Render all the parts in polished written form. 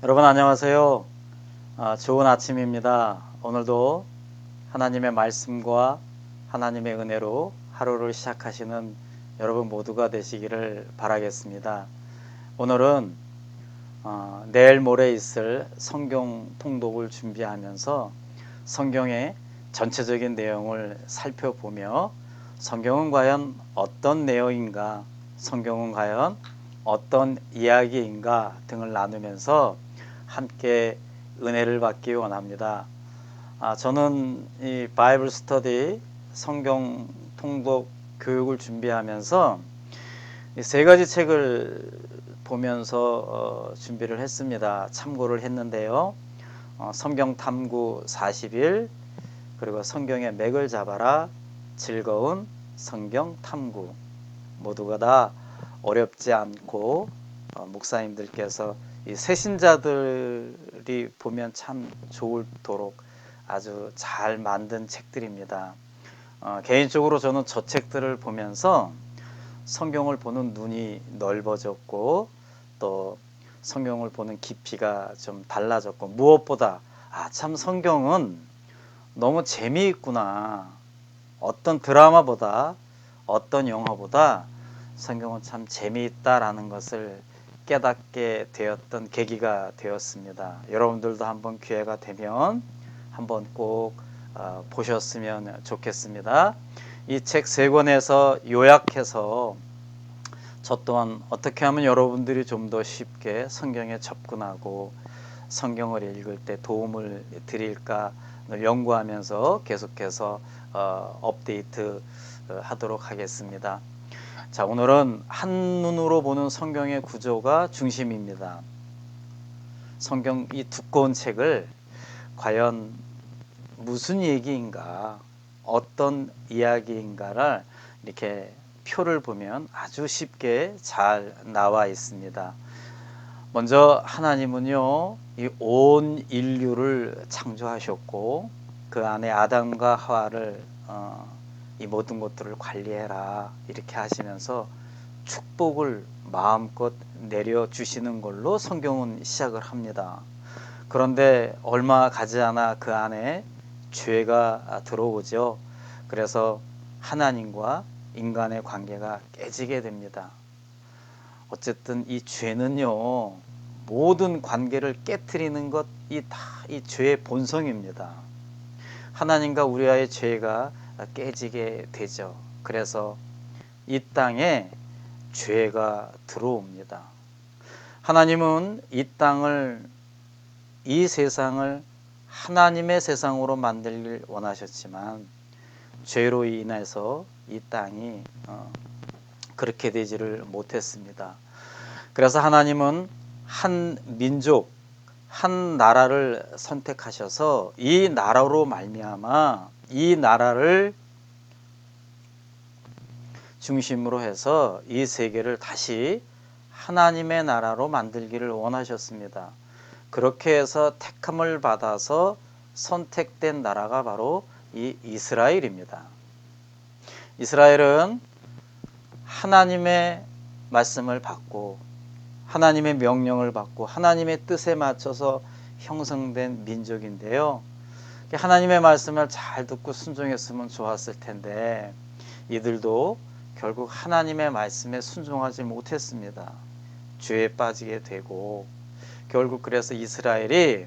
여러분 안녕하세요. 좋은 아침입니다. 오늘도 하나님의 말씀과 하나님의 은혜로 하루를 시작하시는 여러분 모두가 되시기를 바라겠습니다. 오늘은 내일 모레 있을 성경 통독을 준비하면서 성경의 전체적인 내용을 살펴보며 성경은 과연 어떤 내용인가, 성경은 과연 어떤 이야기인가 등을 나누면서 함께 은혜를 받기 원합니다. 저는 이 바이블 스터디 성경 통독 교육을 준비하면서 이 세 가지 책을 보면서 준비를 했습니다. 참고를 했는데요. 성경 탐구 40일, 그리고 성경의 맥을 잡아라, 즐거운 성경 탐구, 모두가 다 어렵지 않고 목사님들께서 이 새신자들이 보면 참 좋도록 아주 잘 만든 책들입니다. 개인적으로 저는 저 책들을 보면서 성경을 보는 눈이 넓어졌고 또 성경을 보는 깊이가 좀 달라졌고, 무엇보다 참 성경은 너무 재미있구나, 어떤 드라마보다 어떤 영화보다 성경은 참 재미있다라는 것을 깨닫게 되었던 계기가 되었습니다. 여러분들도 한번 기회가 되면 한번 꼭 보셨으면 좋겠습니다. 이 책 세 권에서 요약해서 저 또한 어떻게 하면 여러분들이 좀 더 쉽게 성경에 접근하고 성경을 읽을 때 도움을 드릴까 연구하면서 계속해서 업데이트 하도록 하겠습니다. 자, 오늘은 한눈으로 보는 성경의 구조가 중심입니다. 성경 이 두꺼운 책을 과연 무슨 얘기인가, 어떤 이야기인가를 이렇게 표를 보면 아주 쉽게 잘 나와 있습니다. 먼저 하나님은요, 이 온 인류를 창조하셨고 그 안에 아담과 하와를 이 모든 것들을 관리해라 이렇게 하시면서 축복을 마음껏 내려주시는 걸로 성경은 시작을 합니다. 그런데 얼마 가지 않아 그 안에 죄가 들어오죠. 그래서 하나님과 인간의 관계가 깨지게 됩니다. 어쨌든 이 죄는요, 모든 관계를 깨트리는 것, 이 죄의 본성입니다. 하나님과 우리와의 죄가 깨지게 되죠. 그래서 이 땅에 죄가 들어옵니다. 하나님은 이 땅을, 이 세상을 하나님의 세상으로 만들길 원하셨지만 죄로 인해서 이 땅이 그렇게 되지를 못했습니다. 그래서 하나님은 한 민족, 한 나라를 선택하셔서 이 나라로 말미암아 이 나라를 중심으로 해서 이 세계를 다시 하나님의 나라로 만들기를 원하셨습니다. 그렇게 해서 택함을 받아서 선택된 나라가 바로 이 이스라엘입니다. 이스라엘은 하나님의 말씀을 받고 하나님의 명령을 받고 하나님의 뜻에 맞춰서 형성된 민족인데요. 하나님의 말씀을 잘 듣고 순종했으면 좋았을 텐데 이들도 결국 하나님의 말씀에 순종하지 못했습니다. 죄에 빠지게 되고 결국 그래서 이스라엘이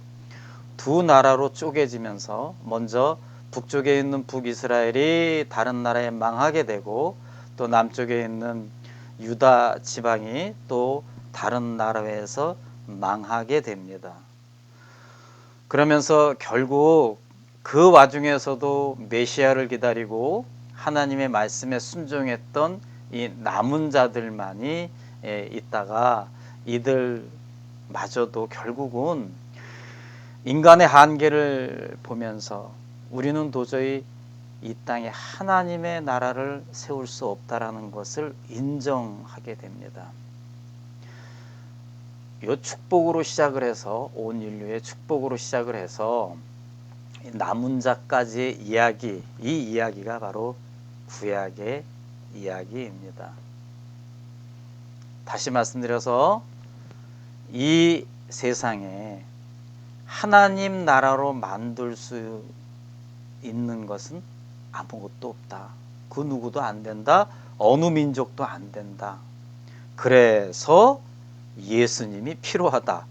두 나라로 쪼개지면서 먼저 북쪽에 있는 북이스라엘이 다른 나라에 망하게 되고 또 남쪽에 있는 유다 지방이 또 다른 나라에서 망하게 됩니다. 그러면서 결국 그 와중에서도 메시아를 기다리고 하나님의 말씀에 순종했던 이 남은 자들만이 있다가 이들마저도 결국은 인간의 한계를 보면서 우리는 도저히 이 땅에 하나님의 나라를 세울 수 없다라는 것을 인정하게 됩니다. 이 축복으로 시작을 해서 온 인류의 축복으로 시작을 해서 남은 자까지의 이야기, 이 이야기가 바로 구약의 이야기입니다. 다시 말씀드려서 이 세상에 하나님 나라로 만들 수 있는 것은 아무것도 없다. 그 누구도 안 된다. 어느 민족도 안 된다. 그래서 예수님이 필요하다.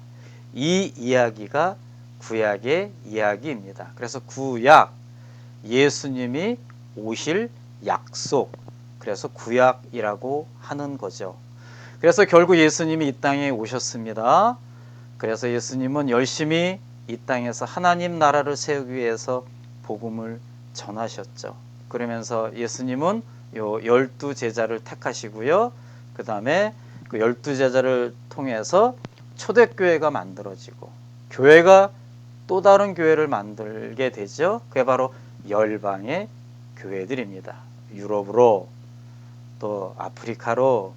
이 이야기가 구약의 이야기입니다. 그래서 구약, 예수님이 오실 약속, 그래서 구약이라고 하는 거죠. 그래서 결국 예수님이 이 땅에 오셨습니다. 그래서 예수님은 열심히 이 땅에서 하나님 나라를 세우기 위해서 복음을 전하셨죠. 그러면서 예수님은 요 12제자를 택하시고요. 그 다음에 그 12제자를 통해서 초대교회가 만들어지고 교회가 또 다른 교회를 만들게 되죠. 그게 바로 열방의 교회들입니다. 유럽으로, 또 아프리카로,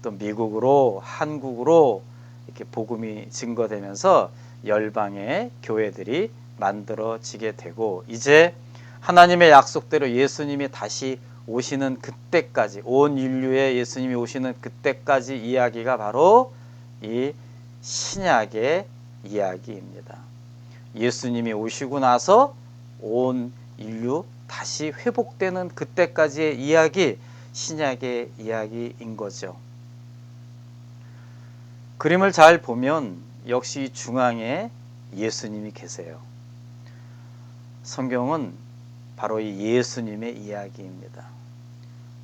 또 미국으로, 한국으로 이렇게 복음이 증거되면서 열방의 교회들이 만들어지게 되고, 이제 하나님의 약속대로 예수님이 다시 오시는 그때까지, 온 인류에 예수님이 오시는 그때까지 이야기가 바로 이 신약의 이야기입니다. 예수님이 오시고 나서 온 인류 다시 회복되는 그때까지의 이야기, 신약의 이야기인 거죠. 그림을 잘 보면 역시 중앙에 예수님이 계세요. 성경은 바로 이 예수님의 이야기입니다.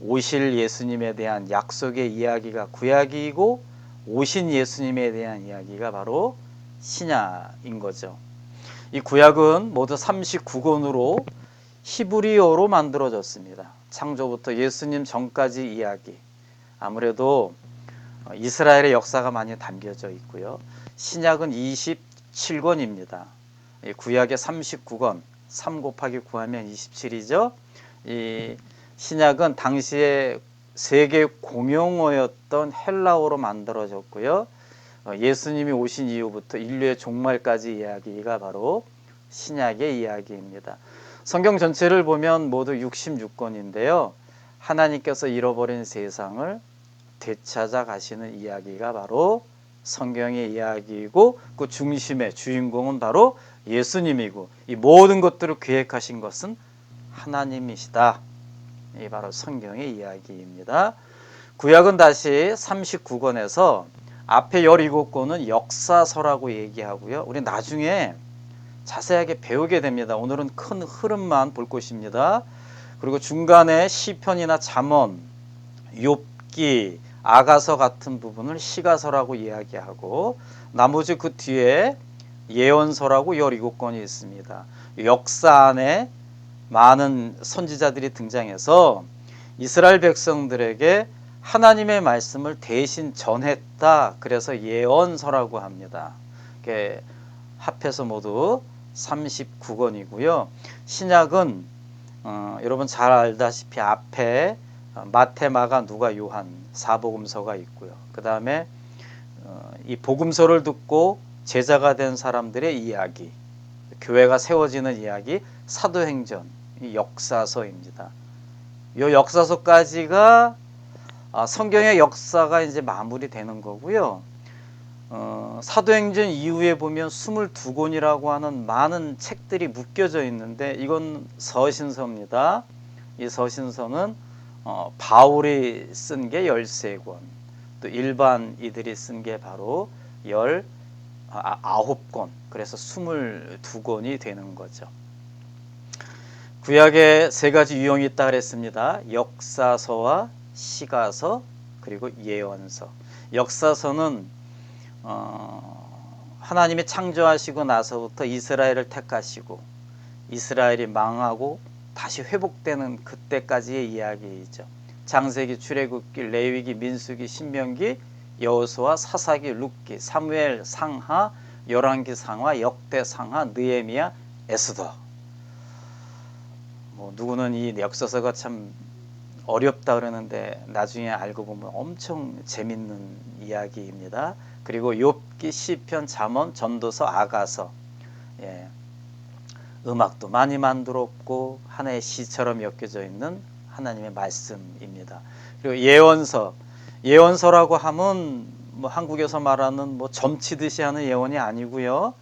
오실 예수님에 대한 약속의 이야기가 구약이고, 오신 예수님에 대한 이야기가 바로 신약인 거죠. 이 구약은 모두 39권으로 히브리어로 만들어졌습니다. 창조부터 예수님 전까지 이야기. 아무래도 이스라엘의 역사가 많이 담겨져 있고요. 신약은 27권입니다. 구약의 39권, 3 곱하기 9하면 27이죠. 이 신약은 당시에 세계 공용어였던 헬라어로 만들어졌고요. 예수님이 오신 이후부터 인류의 종말까지 이야기가 바로 신약의 이야기입니다. 성경 전체를 보면 모두 66권인데요. 하나님께서 잃어버린 세상을 되찾아 가시는 이야기가 바로 성경의 이야기이고, 그 중심의 주인공은 바로 예수님이고, 이 모든 것들을 계획하신 것은 하나님이시다. 이 바로 성경의 이야기입니다. 구약은 다시 39권에서 앞에 17권은 역사서라고 얘기하고요. 우리 나중에 자세하게 배우게 됩니다. 오늘은 큰 흐름만 볼 것입니다. 그리고 중간에 시편이나 잠언, 욥기, 아가서 같은 부분을 시가서라고 이야기하고, 나머지 그 뒤에 예언서라고 17권이 있습니다. 역사 안에 많은 선지자들이 등장해서 이스라엘 백성들에게 하나님의 말씀을 대신 전했다. 그래서 예언서라고 합니다. 이게 합해서 모두 39권이고요. 신약은 여러분 잘 알다시피 앞에 마태, 마가, 누가, 요한 4복음서가 있고요. 그 다음에 이 복음서를 듣고 제자가 된 사람들의 이야기, 교회가 세워지는 이야기, 사도행전, 이 역사서입니다. 이 역사서까지가 성경의 역사가 이제 마무리되는 거고요. 사도행전 이후에 보면 22권이라고 하는 많은 책들이 묶여져 있는데, 이건 서신서입니다. 이 서신서는 바울이 쓴 게 13권, 또 일반이들이 쓴 게 바로 19권, 그래서 22권이 되는 거죠. 구약에 세 가지 유형이 있다 그랬습니다. 역사서와 시가서, 그리고 예언서. 역사서는 하나님이 창조하시고 나서부터 이스라엘을 택하시고 이스라엘이 망하고 다시 회복되는 그때까지의 이야기이죠. 창세기, 출애굽기, 레위기, 민수기, 신명기, 여호수아, 사사기, 룻기, 사무엘, 상하, 열왕기, 상하, 역대, 상하, 느헤미야, 에스더. 누구는 이 역사서가 참 어렵다 그러는데 나중에 알고 보면 엄청 재밌는 이야기입니다. 그리고 욥기, 시편, 잠언, 전도서, 아가서. 음악도 많이 만들었고 하나의 시처럼 엮여져 있는 하나님의 말씀입니다. 그리고 예언서. 예언서라고 하면 뭐 한국에서 말하는 뭐 점치듯이 하는 예언이 아니고요.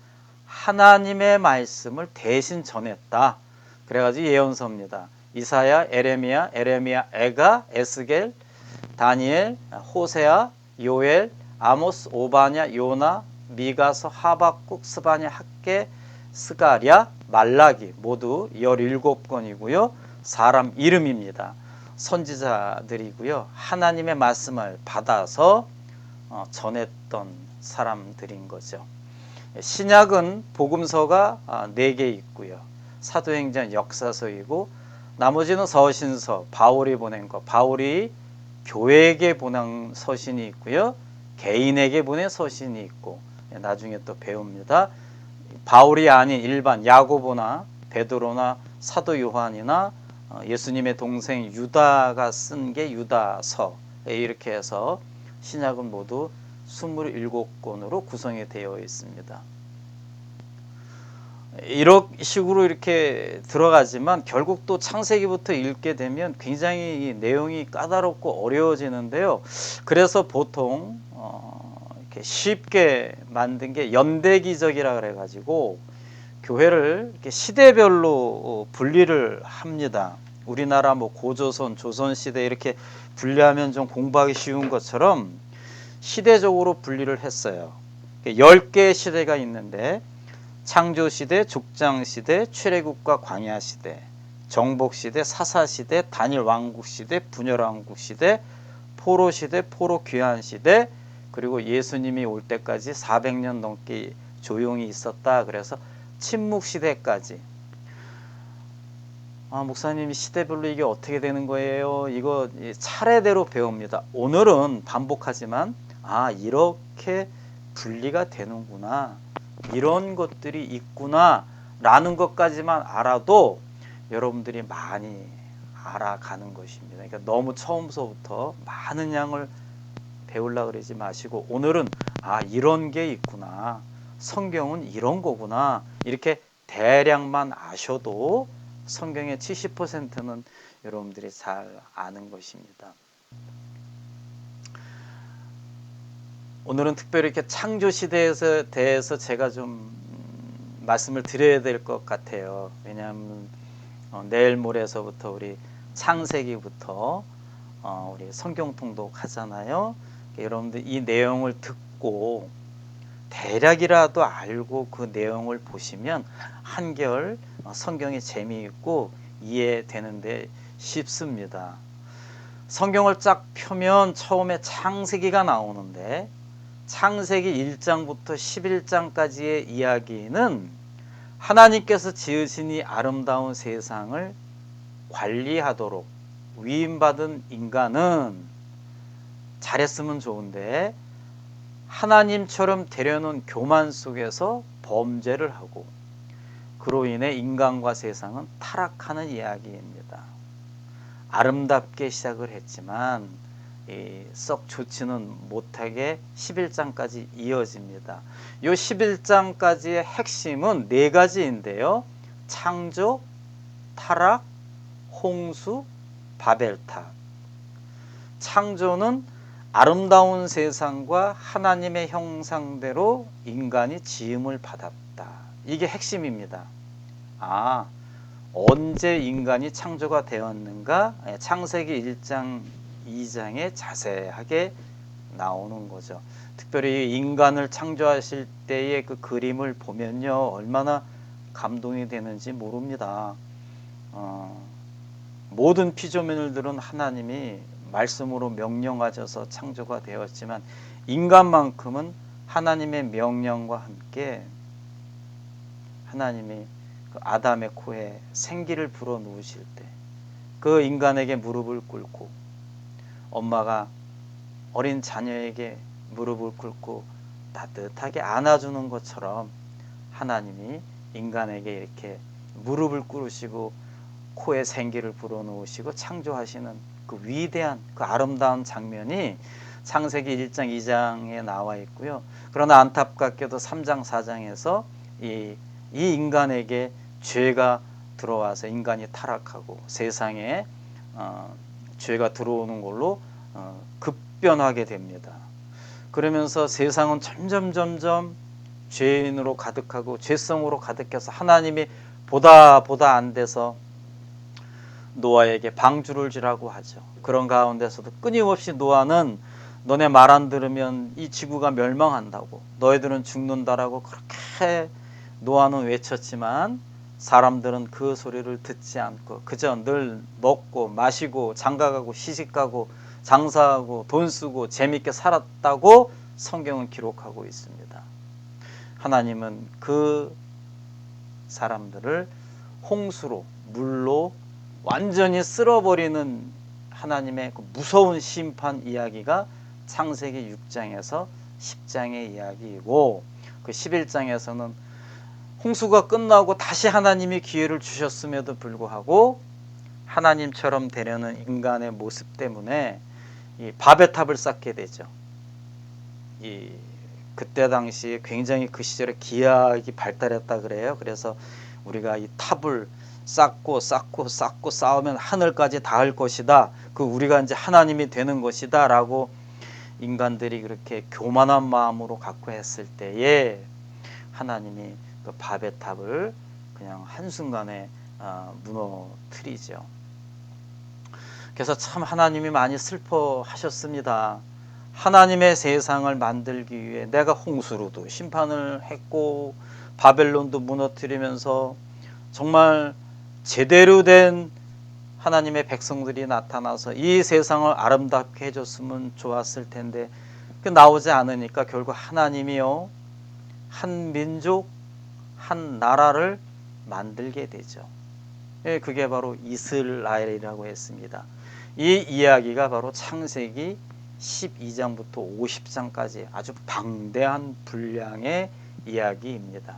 하나님의 말씀을 대신 전했다. 그래가지고 예언서입니다. 이사야, 에레미야, 에가, 에스겔, 다니엘, 호세아, 요엘, 아모스, 오바냐, 요나, 미가서, 하박국, 스바냐, 학개, 스가랴, 말라기 모두 17권이고요. 사람 이름입니다. 선지자들이고요. 하나님의 말씀을 받아서 전했던 사람들인 거죠. 신약은 복음서가 4개 있고요. 사도행전 역사서이고 나머지는 서신서, 바울이 보낸 거, 바울이 교회에게 보낸 서신이 있고요. 개인에게 보낸 서신이 있고 나중에 또 배웁니다. 바울이 아닌 일반 야고보나 베드로나 사도 요한이나 예수님의 동생 유다가 쓴 게 유다서 이렇게 해서 신약은 모두 27권으로 구성이 되어 있습니다. 이런 식으로 이렇게 들어가지만 결국 또 창세기부터 읽게 되면 굉장히 내용이 까다롭고 어려워지는데요. 그래서 보통 이렇게 쉽게 만든 게 연대기적이라 그래가지고 교회를 이렇게 시대별로 분리를 합니다. 우리나라 뭐 고조선, 조선시대 이렇게 분리하면 좀 공부하기 쉬운 것처럼 시대적으로 분리를 했어요. 10개의 시대가 있는데 창조시대, 족장시대, 출애굽과 광야시대, 정복시대, 사사시대, 단일 왕국시대, 분열왕국시대, 포로시대, 포로귀환시대, 그리고 예수님이 올 때까지 400년 넘게 조용히 있었다. 그래서 침묵시대까지. 목사님이 시대별로 이게 어떻게 되는 거예요? 이거 차례대로 배웁니다. 오늘은 반복하지만 이렇게 분리가 되는구나, 이런 것들이 있구나 라는 것까지만 알아도 여러분들이 많이 알아가는 것입니다. 그러니까 너무 처음서부터 많은 양을 배우려고 그러지 마시고 오늘은 이런 게 있구나, 성경은 이런 거구나, 이렇게 대략만 아셔도 성경의 70%는 여러분들이 잘 아는 것입니다. 오늘은 특별히 이렇게 창조 시대에 대해서 제가 좀 말씀을 드려야 될 것 같아요. 왜냐하면 내일 모레서부터 우리 창세기부터 우리 성경 통독하잖아요. 여러분들 이 내용을 듣고 대략이라도 알고 그 내용을 보시면 한결 성경이 재미있고 이해되는데 쉽습니다. 성경을 쫙 펴면 처음에 창세기가 나오는데 창세기 1장부터 11장까지의 이야기는 하나님께서 지으신 이 아름다운 세상을 관리하도록 위임받은 인간은 잘했으면 좋은데 하나님처럼 되려는 교만 속에서 범죄를 하고 그로 인해 인간과 세상은 타락하는 이야기입니다. 아름답게 시작을 했지만 썩 좋지는 못하게 11장까지 이어집니다. 이 11장까지의 핵심은 4가지인데요. 창조, 타락, 홍수, 바벨탑. 창조는 아름다운 세상과 하나님의 형상대로 인간이 지음을 받았다. 이게 핵심입니다. 언제 인간이 창조가 되었는가? 창세기 1장, 2장에 자세하게 나오는 거죠. 특별히 인간을 창조하실 때의 그 그림을 보면요, 얼마나 감동이 되는지 모릅니다. 모든 피조물들은 하나님이 말씀으로 명령하셔서 창조가 되었지만 인간만큼은 하나님의 명령과 함께 하나님이 그 아담의 코에 생기를 불어 넣으실 때 그 인간에게 무릎을 꿇고 엄마가 어린 자녀에게 무릎을 꿇고 따뜻하게 안아주는 것처럼 하나님이 인간에게 이렇게 무릎을 꿇으시고 코에 생기를 불어 넣으시고 창조하시는 그 위대한 그 아름다운 장면이 창세기 1장 2장에 나와 있고요. 그러나 안타깝게도 3장 4장에서 이 인간에게 죄가 들어와서 인간이 타락하고 세상에 죄가 들어오는 걸로 급변하게 됩니다. 그러면서 세상은 점점 죄인으로 가득하고 죄성으로 가득해서 하나님이 보다 안 돼서 노아에게 방주를 지라고 하죠. 그런 가운데서도 끊임없이 노아는 너네 말 안 들으면 이 지구가 멸망한다고, 너희들은 죽는다라고 그렇게 노아는 외쳤지만 사람들은 그 소리를 듣지 않고 그저 늘 먹고 마시고 장가가고 시집가고 장사하고 돈 쓰고 재밌게 살았다고 성경은 기록하고 있습니다. 하나님은 그 사람들을 홍수로, 물로 완전히 쓸어버리는 하나님의 그 무서운 심판 이야기가 창세기 6장에서 10장의 이야기이고, 그 11장에서는 홍수가 끝나고 다시 하나님이 기회를 주셨음에도 불구하고 하나님처럼 되려는 인간의 모습 때문에 이 바벨 탑을 쌓게 되죠. 그때 당시에 굉장히 그 시절에 기하학이 발달했다 그래요. 그래서 우리가 이 탑을 쌓고 쌓으면 하늘까지 닿을 것이다. 그 우리가 이제 하나님이 되는 것이다 라고 인간들이 그렇게 교만한 마음으로 갖고 했을 때에 하나님이 그 바벨탑을 그냥 한순간에 무너뜨리죠. 그래서 참 하나님이 많이 슬퍼하셨습니다. 하나님의 세상을 만들기 위해 내가 홍수로도 심판을 했고 바벨론도 무너뜨리면서 정말 제대로 된 하나님의 백성들이 나타나서 이 세상을 아름답게 해줬으면 좋았을 텐데 그 나오지 않으니까 결국 하나님이요 한 민족 한 나라를 만들게 되죠. 그게 바로 이스라엘이라고 했습니다. 이 이야기가 바로 창세기 12장부터 50장까지 아주 방대한 분량의 이야기입니다.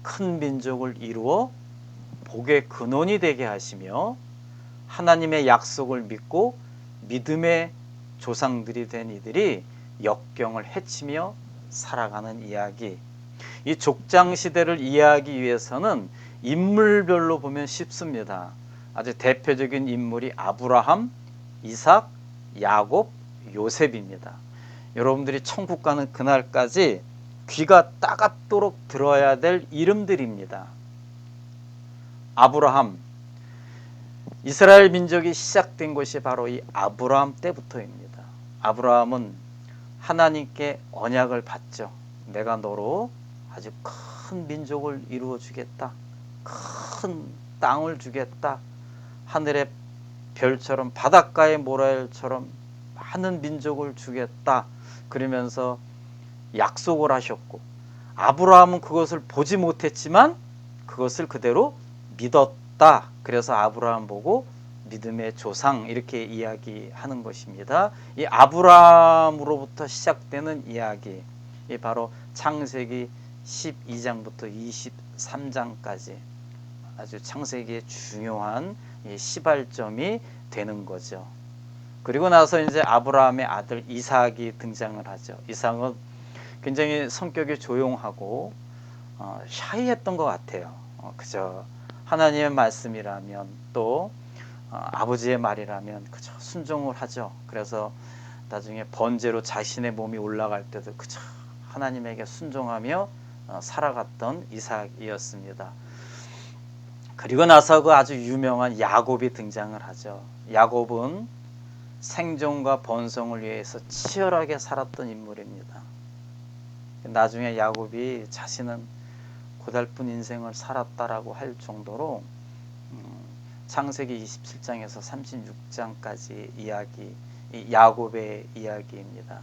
큰 민족을 이루어 복의 근원이 되게 하시며 하나님의 약속을 믿고 믿음의 조상들이 된 이들이 역경을 헤치며 살아가는 이야기. 이 족장 시대를 이해하기 위해서는 인물별로 보면 쉽습니다. 아주 대표적인 인물이 아브라함, 이삭, 야곱, 요셉입니다. 여러분들이 천국 가는 그날까지 귀가 따갑도록 들어야 될 이름들입니다. 아브라함, 이스라엘 민족이 시작된 것이 바로 이 아브라함 때부터입니다. 아브라함은 하나님께 언약을 받죠. 내가 너로 아주 큰 민족을 이루어 주겠다. 큰 땅을 주겠다. 하늘의 별처럼 바닷가의 모래알처럼 많은 민족을 주겠다. 그러면서 약속을 하셨고 아브라함은 그것을 보지 못했지만 그것을 그대로 믿었다. 그래서 아브라함 보고 믿음의 조상 이렇게 이야기하는 것입니다. 이 아브라함으로부터 시작되는 이야기, 이 바로 창세기 12장부터 23장까지 아주 창세기의 중요한 시발점이 되는 거죠. 그리고 나서 이제 아브라함의 아들 이삭이 등장을 하죠. 이삭은 굉장히 성격이 조용하고 샤이했던 것 같아요. 그저 하나님의 말씀이라면 또 아버지의 말이라면 그저 순종을 하죠. 그래서 나중에 번제로 자신의 몸이 올라갈 때도 그저 하나님에게 순종하며 살아갔던 이삭이었습니다. 그리고 나서 그 아주 유명한 야곱이 등장을 하죠. 야곱은 생존과 번성을 위해서 치열하게 살았던 인물입니다. 나중에 야곱이 자신은 고달픈 인생을 살았다라고 할 정도로 창세기 27장에서 36장까지 이야기, 야곱의 이야기입니다.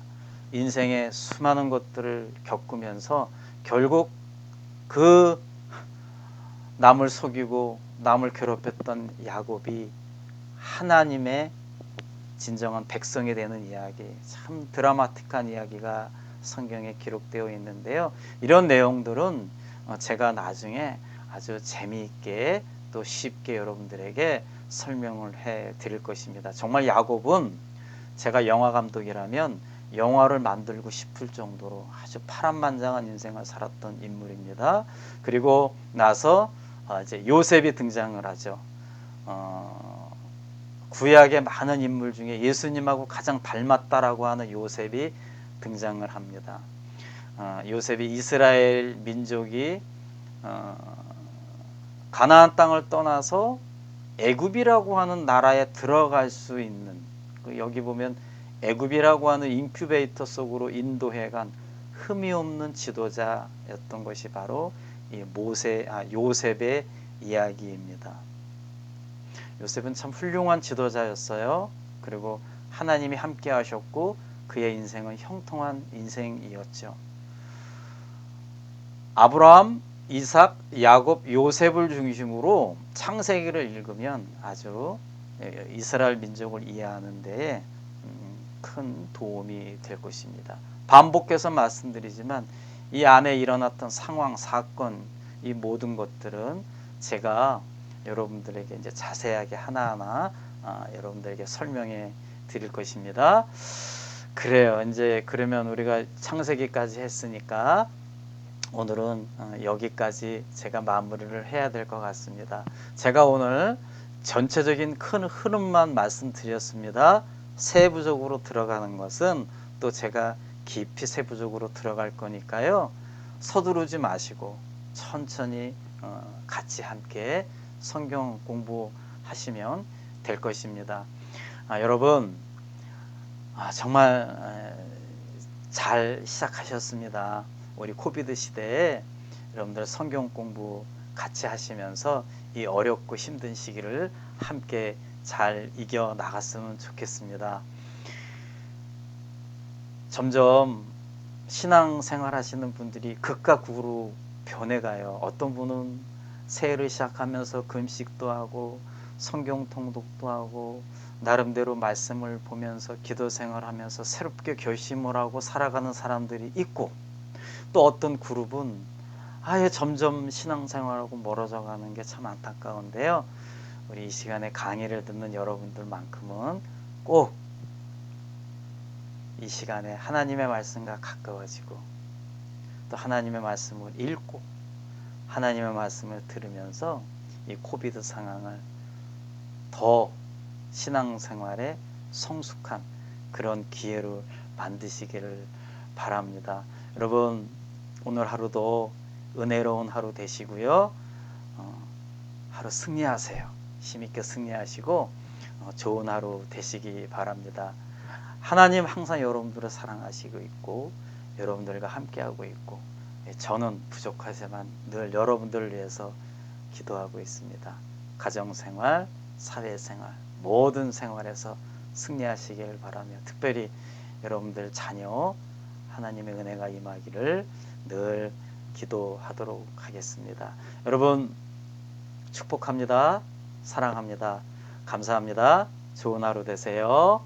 인생의 수많은 것들을 겪으면서 결국 그 남을 속이고 남을 괴롭혔던 야곱이 하나님의 진정한 백성이 되는 이야기, 참 드라마틱한 이야기가 성경에 기록되어 있는데요. 이런 내용들은 제가 나중에 아주 재미있게 또 쉽게 여러분들에게 설명을 해 드릴 것입니다. 정말 야곱은 제가 영화 감독이라면 영화를 만들고 싶을 정도로 아주 파란만장한 인생을 살았던 인물입니다. 그리고 나서 이제 요셉이 등장을 하죠. 구약의 많은 인물 중에 예수님하고 가장 닮았다라고 하는 요셉이 등장을 합니다. 요셉이 이스라엘 민족이 가나안 땅을 떠나서 애굽이라고 하는 나라에 들어갈 수 있는, 여기 보면 애굽이라고 하는 인큐베이터 속으로 인도해간 흠이 없는 지도자였던 것이 바로 이 요셉의 이야기입니다. 요셉은 참 훌륭한 지도자였어요. 그리고 하나님이 함께 하셨고 그의 인생은 형통한 인생이었죠. 아브라함, 이삭, 야곱, 요셉을 중심으로 창세기를 읽으면 아주 이스라엘 민족을 이해하는 데에 큰 도움이 될 것입니다. 반복해서 말씀드리지만 이 안에 일어났던 상황, 사건, 이 모든 것들은 제가 여러분들에게 이제 자세하게 하나하나 여러분들에게 설명해 드릴 것입니다. 그래요. 이제 그러면 우리가 창세기까지 했으니까 오늘은 여기까지 제가 마무리를 해야 될 것 같습니다. 제가 오늘 전체적인 큰 흐름만 말씀드렸습니다. 세부적으로 들어가는 것은 또 제가 깊이 세부적으로 들어갈 거니까요. 서두르지 마시고 천천히 같이 함께 성경 공부하시면 될 것입니다. 여러분 정말 잘 시작하셨습니다. 우리 코비드 시대에 여러분들 성경 공부 같이 하시면서 이 어렵고 힘든 시기를 함께 잘 이겨 나갔으면 좋겠습니다. 점점 신앙생활 하시는 분들이 극과 극으로 변해가요. 어떤 분은 새해를 시작하면서 금식도 하고 성경 통독도 하고 나름대로 말씀을 보면서 기도 생활하면서 새롭게 결심을 하고 살아가는 사람들이 있고, 또 어떤 그룹은 아예 점점 신앙생활하고 멀어져 가는 게 참 안타까운데요. 우리 이 시간에 강의를 듣는 여러분들만큼은 꼭 이 시간에 하나님의 말씀과 가까워지고 또 하나님의 말씀을 읽고 하나님의 말씀을 들으면서 이 코비드 상황을 더 신앙생활에 성숙한 그런 기회로 만드시기를 바랍니다. 여러분 오늘 하루도 은혜로운 하루 되시고요. 하루 승리하세요. 힘있게 승리하시고 좋은 하루 되시기 바랍니다. 하나님 항상 여러분들을 사랑하시고 있고 여러분들과 함께하고 있고 저는 부족하지만 늘 여러분들을 위해서 기도하고 있습니다. 가정생활, 사회생활, 모든 생활에서 승리하시길 바라며 특별히 여러분들 자녀 하나님의 은혜가 임하기를 늘 기도하도록 하겠습니다. 여러분 축복합니다. 사랑합니다. 감사합니다. 좋은 하루 되세요.